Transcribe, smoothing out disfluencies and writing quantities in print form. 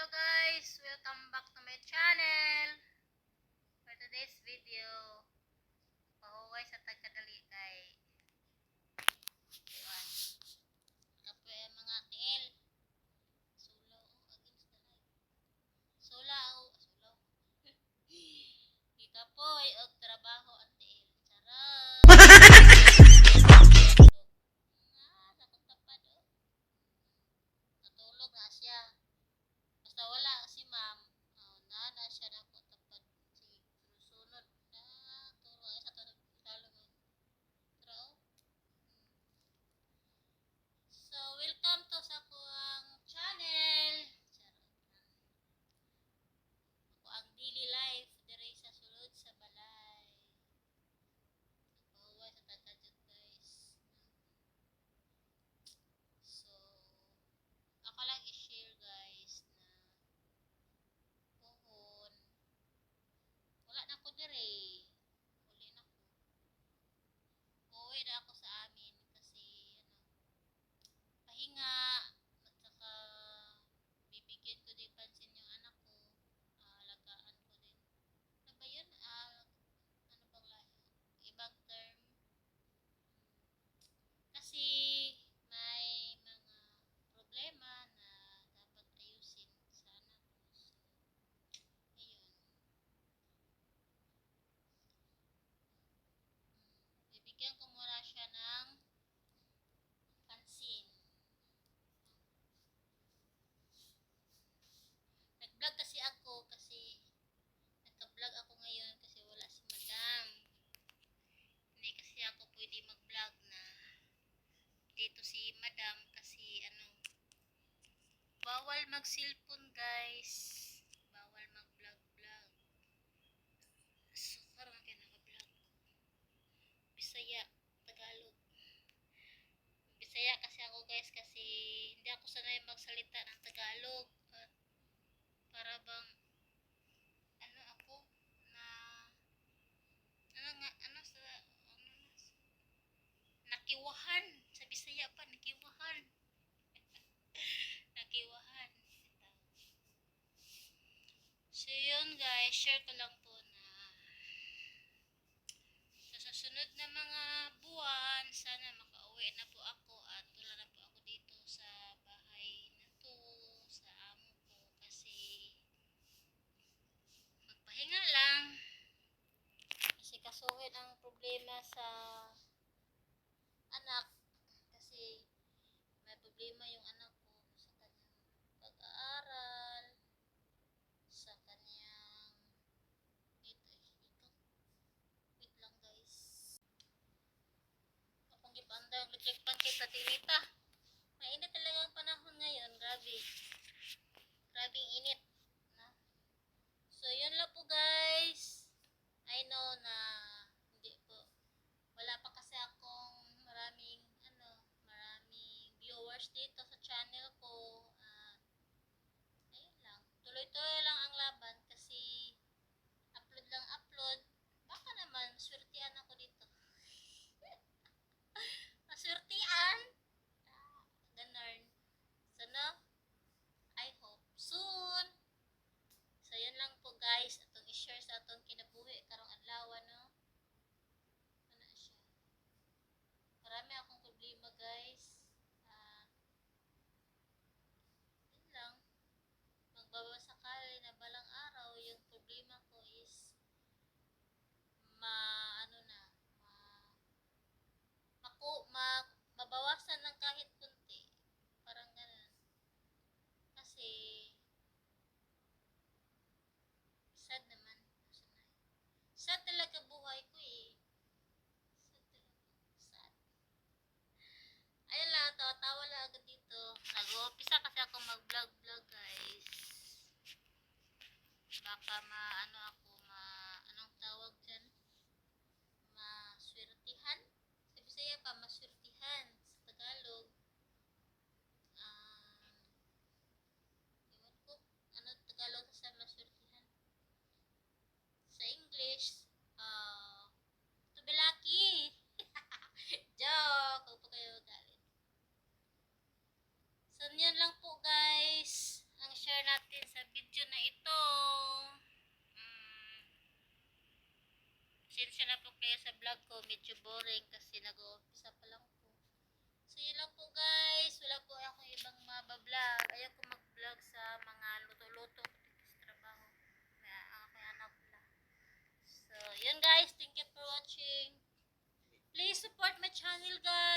Hello guys! Welcome back to my channel! For today's video, pahuway sa tagkadali kay Iwan. Kape mga tiil. Sulaw against the light. Sulaw. Ikapoy og trabaho ang tiil. Charot! Takot tapad oh. Natulog na siya. Basta wala si ma'am. Na siya na ko tapad si sunod na turo ay sa talo mo. Trao. So welcome to sa kuang channel. Ako ang daily life diri sa sulod sa balay. Pahuway sa tagajud guys. So ako lang i-share guys na pohon wala na ko dire. Uli na ko. Uwi na ako sa amin kasi pahinga at saka bibigyan ko din pansin yung anak ko. Alagaan ko din. Ano ba yun? Ano bang lahi? Ibang term. Kasi may mga problema na dapat ayusin sa anak ko. So, ayun. Bibigyan ko muna siya ng pansin. Nag-vlog kasi ako kasi nagka-vlog ako ngayon kasi wala si madam. Hindi kasi ako pwede mag-vlog na dito si madam kasi bawal mag-cellphone guys. Bawal mag-vlog-vlog. So, parang kayo naka-vlog. Bisaya, Tagalog. Bisaya kasi ako guys kasi hindi ako sanay magsalita ng Tagalog. At para bang ako na nakiwahan sa Bisaya pa nakiwahan. Nakiwahan. So yun guys, share ko lang po na sa susunod na mga buwan sana makauwi na po ako at wala na po ako dito sa bahay na to sa amo ko kasi magpahinga lang kasi kasuhin ang problema sa anak kasi may problema yung anak ko sa kanyang pag-aaral sa kanyang wait lang guys akong gipandang reject pan kay Tatinita mainit talaga ang panahon ngayon grabing init na. So yun lang po guys. I know na hindi po wala pa kasi akong maraming viewers dito sa channel ko. Ayun lang. Tuloy-tuloy lang ang laban kasi upload lang upload. Baka naman swertian ako dito. Maswertian. Ganun. So no, I hope soon. So yun lang po guys. Atong i-share sa atong kinabuhi karong adlaw no. Ano siya? Marami akong problema guys. Yun lang. Magbabasakali na balang araw yung problema ko is mabawasan ng kahit kunti. Parang ganun. Kasi sad naman. Sad talaga buhay ko eh. Sad talaga. Sad. Ayun lang, tawa-tawa lang agad dito. Nag-uumpisa kasi ako mag-vlog guys. Baka anong tawag dyan? Maswertihan? Sa Bisaya pa, maswertihan. Sa Tagalog. Ewan ko, ano Tagalog sa maswertihan? Sa English, to be lucky. Joke, huwag po kayo galit. So, yun lang po guys, ang share natin sa po kaya sa vlog ko medyo boring kasi nag-uumpisa pa lang po. So yun lang po guys, wala po akong ibang mabablog. Ayaw ko mag-vlog sa mga luto-luto sa trabaho. Kaya ang aking anak lang. So yun guys, thank you for watching. Please support my channel guys.